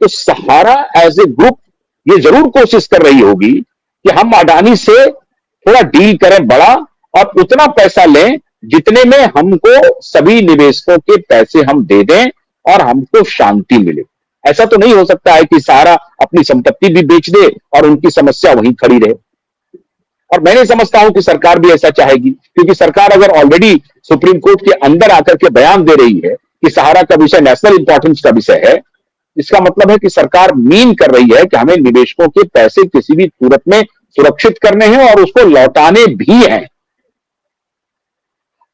तो सहारा as a group ये जरूर कोशिश कर रही होगी कि हम अडानी से थोड़ा डील करें बड़ा और उतना पैसा लें जितने में हमको सभी निवेशकों के पैसे हम दे दें और हमको शांति मिले। ऐसा तो नहीं हो सकता है कि सहारा अपनी संपत्ति भी बेच दे और उनकी समस्या वहीं खड़ी रहे। और मैं नहीं समझता हूं कि सरकार भी ऐसा चाहेगी, क्योंकि सरकार अगर ऑलरेडी सुप्रीम कोर्ट के अंदर आकर के बयान दे रही है कि सहारा का विषय नेशनल इंपॉर्टेंस का विषय है, इसका मतलब है कि सरकार मीन कर रही है कि हमें निवेशकों के पैसे किसी भी सूरत में सुरक्षित करने हैं और उसको लौटाने भी हैं।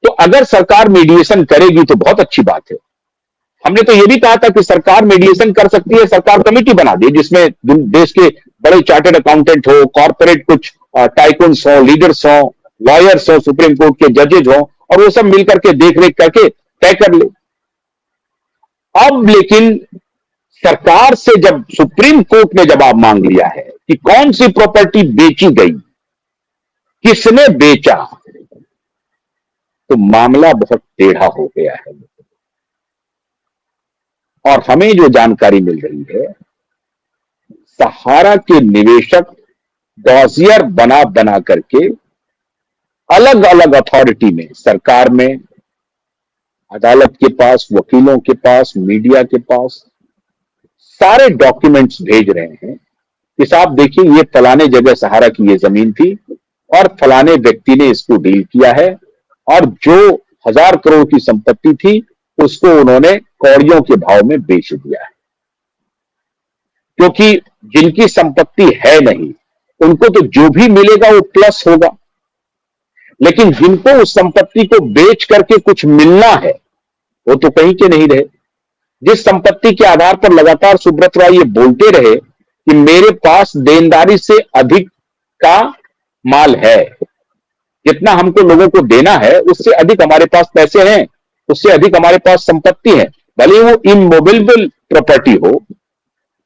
तो अगर सरकार मीडिएशन करेगी तो बहुत अच्छी बात है। हमने तो यह भी कहा था कि सरकार मीडिएशन कर सकती है, सरकार कमेटी बना दी जिसमें देश के बड़े चार्टर्ड अकाउंटेंट हो, कॉर्पोरेट कुछ टाइकून्स हो, लीडर्स हो, लॉयर्स हो, सुप्रीम कोर्ट के जजेज हो, और वो सब मिलकर के देख रेख करके तय कर ले। अब लेकिन सरकार से जब सुप्रीम कोर्ट ने जवाब मांग लिया है कि कौन सी प्रॉपर्टी बेची गई, किसने बेचा, तो मामला बहुत टेढ़ा हो गया है। और हमें जो जानकारी मिल रही है, सहारा के निवेशक डॉजियर बना बना करके अलग अलग अथॉरिटी में, सरकार में, अदालत के पास, वकीलों के पास, मीडिया के पास सारे डॉक्यूमेंट्स भेज रहे हैं कि साहब देखिए ये फलाने जगह सहारा की ये जमीन थी और फलाने व्यक्ति ने इसको डील किया है और जो 1000 करोड़ की संपत्ति थी उसको उन्होंने कौड़ियों के भाव में बेच दिया है। क्योंकि जिनकी संपत्ति है नहीं उनको तो जो भी मिलेगा वो प्लस होगा, लेकिन जिनको उस संपत्ति को बेच करके कुछ मिलना है वो तो कहीं के नहीं रहे। जिस संपत्ति के आधार पर लगातार सुब्रत राय ये बोलते रहे कि मेरे पास देनदारी से अधिक का माल है, जितना हमको लोगों को देना है उससे अधिक हमारे पास पैसे हैं, उससे अधिक हमारे पास संपत्ति है, भले वो इमोबिलेबल प्रॉपर्टी हो,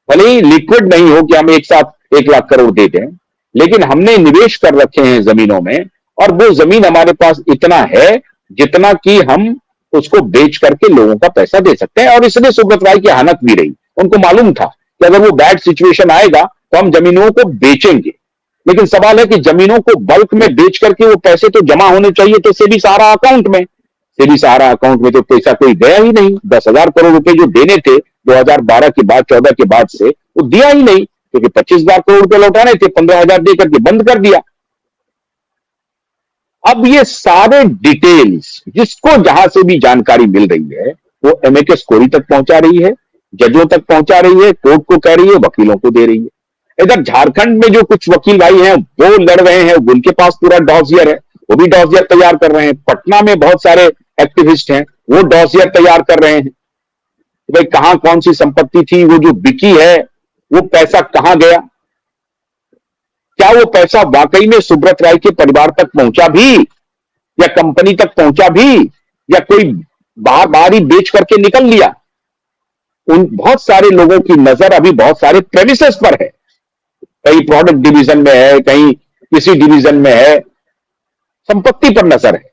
भले ही लिक्विड नहीं हो कि हम एक साथ 1 लाख करोड़ दे दें, लेकिन हमने निवेश कर रखे हैं जमीनों में और वो जमीन हमारे पास इतना है जितना कि हम उसको बेच करके लोगों का पैसा दे सकते हैं। और इसलिए सुब्रत राय की हानत भी रही, उनको मालूम था कि अगर वो बैड सिचुएशन आएगा तो हम जमीनों को बेचेंगे। लेकिन सवाल है कि जमीनों को बल्क में बेच करके वो पैसे तो जमा होने चाहिए तो सेबी सहारा अकाउंट में, सेबी सहारा अकाउंट में तो पैसा कोई गया ही नहीं। 10,000 करोड़ रुपए जो देने थे 2012 के बाद, 14 के बाद से वो दिया ही नहीं, क्योंकि 25,000 करोड़ रुपए लौटाने थे, 15,000 देकर के बंद कर दिया। अब ये सारे डिटेल्स जिसको जहां से भी जानकारी मिल रही है वो एमएकएस कोरी तक पहुंचा रही है, जजों तक पहुंचा रही है, कोर्ट को कह रही है, वकीलों को दे रही है। इधर झारखंड में जो कुछ वकील भाई हैं वो लड़ रहे हैं, उनके पास पूरा डॉसियर है, वो भी डॉसियर तैयार कर रहे हैं। पटना में बहुत सारे एक्टिविस्ट हैं, वो डॉसियर तैयार कर रहे हैं कि भाई कहां कौन सी संपत्ति थी, वो जो बिकी है वो पैसा कहां गया, क्या वो पैसा वाकई में सुब्रत राय के परिवार तक पहुंचा भी या कंपनी तक पहुंचा भी या कोई बाहर ही बेच करके निकल लिया। उन बहुत सारे लोगों की नजर अभी बहुत सारे प्रेमिसेस पर है, कहीं प्रोडक्ट डिवीजन में है, कहीं किसी डिवीजन में है, संपत्ति पर नजर है।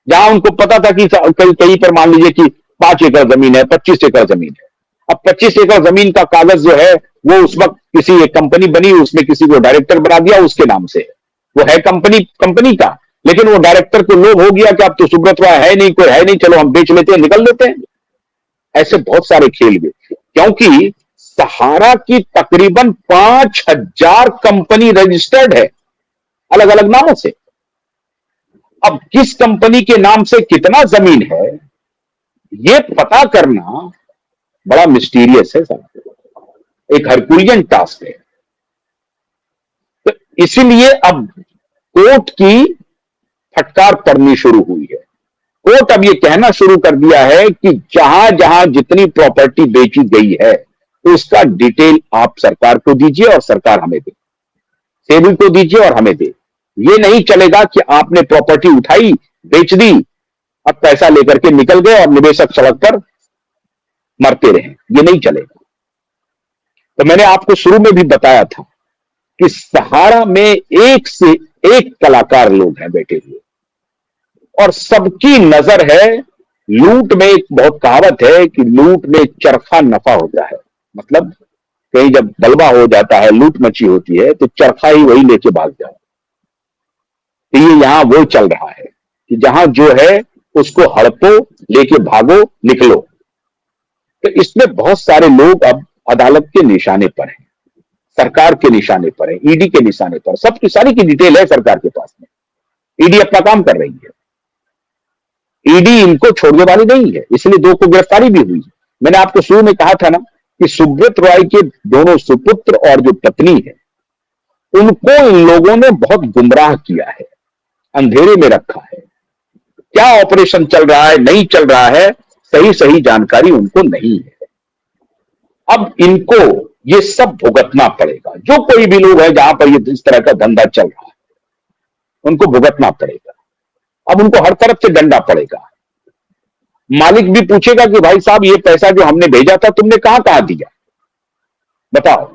जहां उनको पता था कि कहीं पर मान लीजिए कि 5 एकड़ जमीन है, 25 एकड़ जमीन है, अब 25 एकड़ जमीन का कागज जो है वो उस वक्त किसी एक कंपनी बनी, उसमें किसी को डायरेक्टर बना दिया, उसके नाम से वो है कंपनी का, लेकिन वो डायरेक्टर को लोभ हो गया कि अब तो सुब्रत राय है नहीं, कोई है नहीं, चलो हम बेच लेते हैं, निकल लेते हैं। ऐसे बहुत सारे खेल हुए, क्योंकि सहारा की तकरीबन 5,000 कंपनी रजिस्टर्ड है अलग अलग नामों से। अब किस कंपनी के नाम से कितना जमीन है ये पता करना बड़ा मिस्टीरियस है साहब, एक हरकुलियन टास्क है। तो इसीलिए अब कोर्ट की फटकार पड़नी शुरू हुई है। कोर्ट अब ये कहना शुरू कर दिया है कि जहां जहां जितनी प्रॉपर्टी बेची गई है उसका डिटेल आप सरकार को दीजिए और सरकार हमें दे, सेबी को दीजिए और हमें दे। ये नहीं चलेगा कि आपने प्रॉपर्टी उठाई, बेच दी, अब पैसा लेकर के निकल गए और निवेशक सड़क पर मरते रहे, ये नहीं चलेगा। तो मैंने आपको शुरू में भी बताया था कि सहारा में एक से एक कलाकार लोग हैं बैठे हुए और सबकी नजर है लूट में। एक बहुत कहावत है कि लूट में चरखा नफा होता है, मतलब कहीं जब गलबा हो जाता है, लूट मची होती है, तो चरखा ही वही लेके भाग जाओ। तो ये यहां वो चल रहा है कि जहां जो है उसको हड़पो, लेके भागो, निकलो। तो इसमें बहुत सारे लोग अब अदालत के निशाने पर हैं, सरकार के निशाने पर है, ईडी के निशाने पर। सबकी सारी की डिटेल है सरकार के पास में। ईडी अपना काम कर रही है, ईडी इनको छोड़ने वाली नहीं है, इसलिए दो को गिरफ्तारी भी हुई। मैंने आपको शुरू में कहा था ना कि सुब्रत रॉय के दोनों सुपुत्र और जो पत्नी है, उनको इन लोगों ने बहुत गुमराह किया है, अंधेरे में रखा है। क्या ऑपरेशन चल रहा है, नहीं चल रहा है, सही सही जानकारी उनको नहीं है। अब इनको ये सब भुगतना पड़ेगा। जो कोई भी लोग है जहां पर ये इस तरह का धंधा चल रहा है, उनको भुगतना पड़ेगा। अब उनको हर तरफ से डंडा पड़ेगा। मालिक भी पूछेगा कि भाई साहब, ये पैसा जो हमने भेजा था तुमने कहां कहां दिया, बताओ।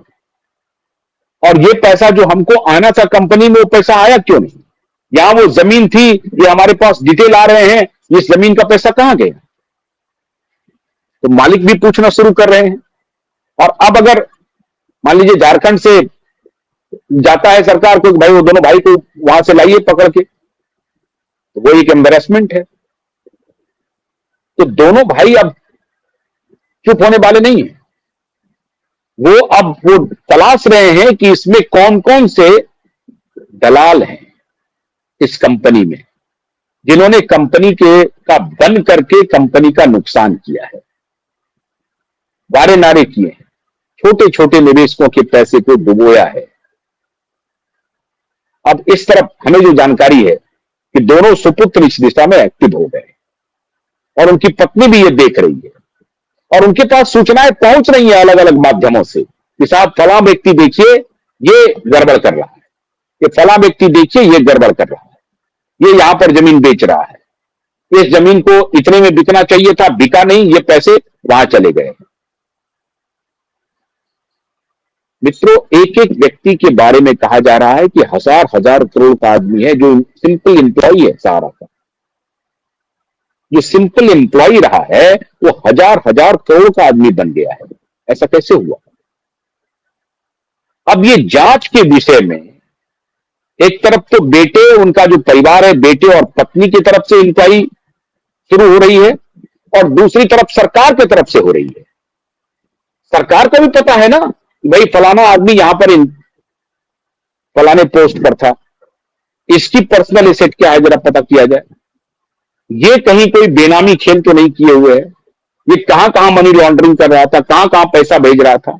और ये पैसा जो हमको आना था कंपनी में, वो पैसा आया क्यों नहीं? यहां वो जमीन थी, ये हमारे पास डिटेल आ रहे हैं, इस जमीन का पैसा कहां गया? तो मालिक भी पूछना शुरू कर रहे हैं। और अब अगर मान लीजिए झारखंड से जाता है सरकार को, भाई वो दोनों भाई को वहां से लाइए पकड़ के, तो वो एक एम्बेरसमेंट है। तो दोनों भाई अब चुप होने वाले नहीं है। वो तलाश रहे हैं कि इसमें कौन कौन से दलाल हैं इस कंपनी में, जिन्होंने कंपनी के का बन करके कंपनी का नुकसान किया है, वारे नारे किए हैं, छोटे छोटे निवेशकों के पैसे को डुबोया है। अब इस तरफ हमें जो जानकारी है कि दोनों सुपुत्र इस दिशा में एक्टिव हो गए और उनकी पत्नी भी ये देख रही है, और उनके पास सूचनाएं पहुंच रही है अलग अलग माध्यमों से कि साहब फला व्यक्ति देखिए ये गड़बड़ कर रहा है, ये फला व्यक्ति देखिए ये गड़बड़ कर रहा है, ये यहां पर जमीन बेच रहा है, इस जमीन को इतने में बिकना चाहिए था, बिका नहीं, ये पैसे वहां चले गए। मित्रों, एक एक व्यक्ति के बारे में कहा जा रहा है कि हजार हजार करोड़ का आदमी है जो सिंपल एम्प्लॉय है सहारा का। जो सिंपल एम्प्लॉय रहा है वो हजार हजार करोड़ का आदमी बन गया है। ऐसा कैसे हुआ? अब ये जांच के विषय में एक तरफ तो बेटे, उनका जो परिवार है, बेटे और पत्नी की तरफ से इंक्वायरी शुरू हो रही है, और दूसरी तरफ सरकार की तरफ से हो रही है। सरकार को भी पता है ना कि भाई फलाना आदमी यहां पर फलाने पोस्ट पर था, इसकी पर्सनल एसेट क्या है जरा पता किया जाए। ये कहीं कोई बेनामी खेल तो नहीं किए हुए है, ये कहां कहां मनी लॉन्ड्रिंग कर रहा था, कहां कहां पैसा भेज रहा था,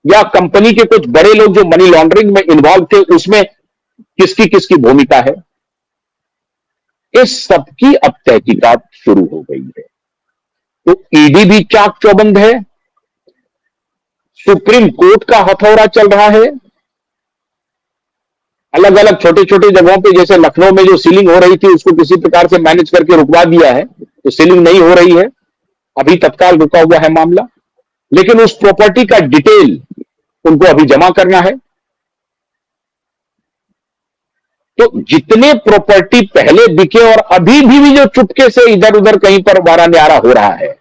या कंपनी के कुछ बड़े लोग जो मनी लॉन्ड्रिंग में इन्वॉल्व थे उसमें किसकी किसकी भूमिका है। इस सब की अब तहकीकात शुरू हो गई है। तो ईडी भी चाक चौबंद है, सुप्रीम कोर्ट का हथौड़ा चल रहा है। अलग अलग छोटे छोटे जगहों पे, जैसे लखनऊ में जो सीलिंग हो रही थी उसको किसी प्रकार से मैनेज करके रुकवा दिया है, तो सीलिंग नहीं हो रही है, अभी तत्काल रुका हुआ है मामला। लेकिन उस प्रॉपर्टी का डिटेल उनको अभी जमा करना है। तो जितने प्रॉपर्टी पहले बिके और अभी भी जो चुपके से इधर उधर कहीं पर वारा न्यारा हो रहा है,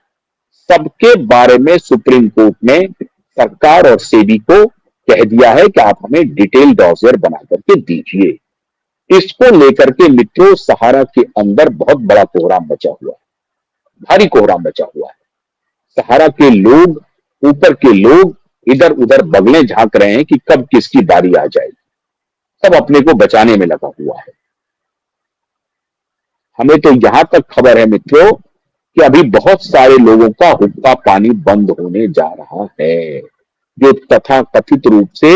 सबके बारे में सुप्रीम कोर्ट ने सरकार और सेबी को कह दिया है कि आप हमें डिटेल डॉसियर बना करके दीजिए। इसको लेकर के मित्रों सहारा के अंदर बहुत बड़ा कोहराम मचा हुआ है, भारी कोहराम मचा हुआ है। सहारा के लोग, ऊपर के लोग इधर उधर बगलें झांक रहे हैं कि कब किसकी बारी आ जाएगी। सब अपने को बचाने में लगा हुआ है। हमें तो यहां तक खबर है मित्रों कि अभी बहुत सारे लोगों का हुक्का पानी बंद होने जा रहा है, जो तथा कथित रूप से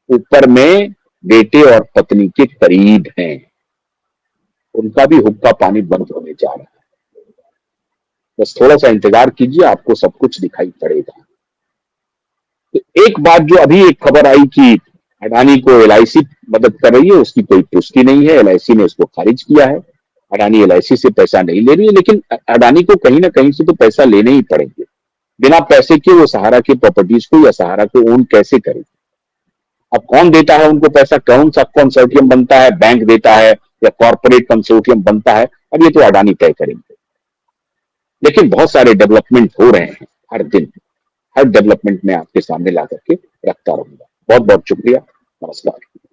ऊपर में बेटे और पत्नी के करीब हैं, उनका भी हुक्का पानी बंद होने जा रहा है। बस थोड़ा सा इंतजार कीजिए, आपको सब कुछ दिखाई पड़ेगा। तो एक बात जो अभी एक खबर आई कि अडानी को एलआईसी मदद कर रही है, उसकी कोई पुष्टि नहीं है, एलआईसी ने उसको खारिज किया है। अडानी एलआईसी से पैसा नहीं ले रही है, लेकिन अडानी को कहीं ना कहीं से तो पैसा लेने ही पड़ेंगे। बिना पैसे के वो सहारा की प्रॉपर्टीज को या सहारा को ओन कैसे करेगी? अब कौन देता है उनको पैसा? कौन सा कंसोर्टियम बनता है? बैंक देता है या कॉर्पोरेट कंसोर्टियम बनता है? अब ये तो अडानी तय करेंगे। लेकिन बहुत सारे डेवलपमेंट हो रहे हैं हर दिन। हर डेवलपमेंट में आपके सामने ला करके रखता रहूंगा। बहुत बहुत शुक्रिया। नमस्कार।